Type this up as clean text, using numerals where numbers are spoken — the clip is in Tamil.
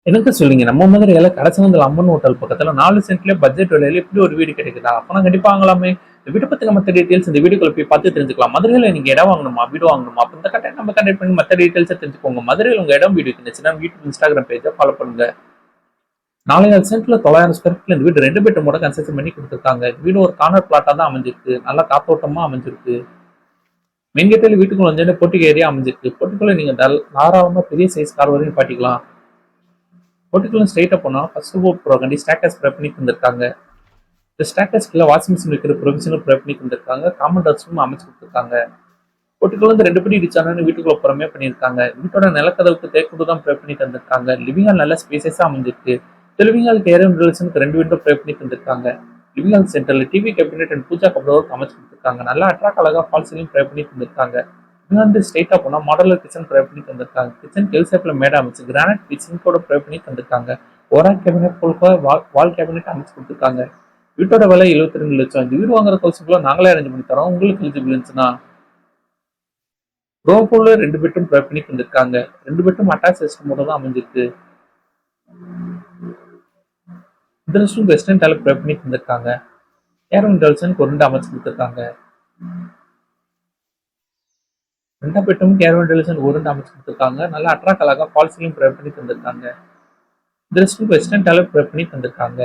எனக்கு சொல்லுங்க. நம்ம மதுரையில கடைச்சனந்தல் அம்மன் ஹோட்டல் பக்கத்துல 4 சென்ட்ல பட்ஜெட் விலையில இப்படி ஒரு வீடு கிடைக்குதா? அப்பனா கண்டிப்பா வாங்கலாமே! இந்த வீட்ட பத்தின மத்த டீட்டெயில்ஸ் இந்த வீடியோக்குள்ள போய் பார்த்து தெரிஞ்சுக்கலாம். மதுரையில நீங்க இடம் வாங்கணுமா? வீடு வாங்கணுமா? அப்ப இந்த கன்டென்ட் நம்ம கனெக்ட் பண்ணி மத்த டீட்டெயில்ஸ தெரிஞ்சுக்கோங்க. மதுரையில உங்க இடம் வீடு இருந்துச்சுன்னா வீட்டு இன்ஸ்டாகிராம் பேஜ ஃபாலோ பண்ணுங்க. 4,000 சென்ட்ல 900 ஸ்கொயர் ஃபீட்ல இந்த வீடு 2 பெட்ரூமோட கன்ஸ்ட்ரக்ஷன் பண்ணி குடுத்துருக்காங்க. வீடு ஒரு கார்னர் பிளாட்டா தான் அமைஞ்சிருக்கு. நல்லா காத்தோட்டமா அமைஞ்சிருக்கு. மெயின் கேட்ல வீட்டுக்குள்ள வந்தோனே போர்டிகோ ஏரியா அமைஞ்சிருக்கு. போர்டிகோல நீங்க தாராளமா பெரிய சைஸ் கார் வரையும் நிப்பாட்டிக்கலாம். போர்டிகோல ஸ்ட்ரைட்டா போனா ஃபர்ஸ்ட் ஃப்ளோர் போறக்காண்டி ஸ்டேர்கேஸ் ப்ரொவைட் பண்ணி தந்திருக்காங்க. இந்த ஸ்டேர்கேஸ் கீழ வாஷிங் மிஷின் வைக்கிற ப்ரொவிஷனும் ப்ரொவைட் பண்ணி தந்திருக்காங்க. காமன் ரெஸ்ட்ரூம் அமைச்சு கொடுத்துருக்காங்க. போர்டிகோல இருந்து 2 படி ரீச்சானு வீட்டுக்குள்ள புறமே பண்ணியிருக்காங்க. வீட்டோட நிலக்கதவுக்கு தேக்குடு தான் ப்ரொவைட் பண்ணி தந்திருக்காங்க. லிவிங் ஹால் நல்ல ஸ்பேசஸா அமைஞ்சிருக்கு. இந்த லிவிங் ஹாலுக்கு ஏரியம் ரிலேஷனுக்கு 2 விண்டோ ப்ரொவைட் பண்ணி தந்திருக்காங்க. லிவிங் ஹால் சென்டர்ல TV cabinet and puja cupboard அமைச்சு கொடுத்துருக்காங்க. நல்லா அட்ராக்ட் அழகா ஃபால் சீலிங் ப்ரொவைட் பண்ணி தந்திருக்காங்க. இங்க வந்து ஸ்ட்ரைட்டா போனா மாடலர் கிச்சன் ப்ரொவைட் பண்ணி தந்திருக்காங்க. கிச்சன் எல் ஷேப்ல மேடை அமைச்சு கிரானைட் கிச்சன் கூட ப்ரொவைட் பண்ணி தந்திருக்காங்க. ஓரா கேபினெட் போல வால் கேபினெட் அமைச்சு கொடுத்துருக்காங்க. வீட்டோட விலை 72 லட்சம். இந்த வீடு வாங்குற கௌசிக்குள்ள நாங்களே அரேஞ்ச் பண்ணி தரோம். உங்களுக்கு எலிஜிபிள் இருந்துச்சுன்னா ரோபோல 2 பெட்ரூம் ப்ரொவைட் பண்ணி தந்திருக்காங்க. 2 பெட்ரூம் அட்டாச் சிஸ்டமோட தான் அமைஞ்சிருக்கு. இந்த ரெஸ்ட்ரூம் வெஸ்டர்ன் டைல ப்ரொவைட் பண்ணி தந்திருக்காங்க. கேரவன் டெல்சனுக்கு ஒரு 2 அமைச்சு கொடுத்துருக்காங்க. 2 பெட்ரூம் கேரவன் டெலிசன் ஒரு 2 அமைச்சு கொடுத்துருக்காங்க. நல்லா அட்ராக்ட் அழகா ஃபால் சீலிங் ப்ரொவைட் பண்ணி தந்திருக்காங்க. இந்த ரெஸ்ட்ரூம் வெஸ்டர்ன் டைல ப்ரொவைட் பண்ணி தந்திருக்காங்க.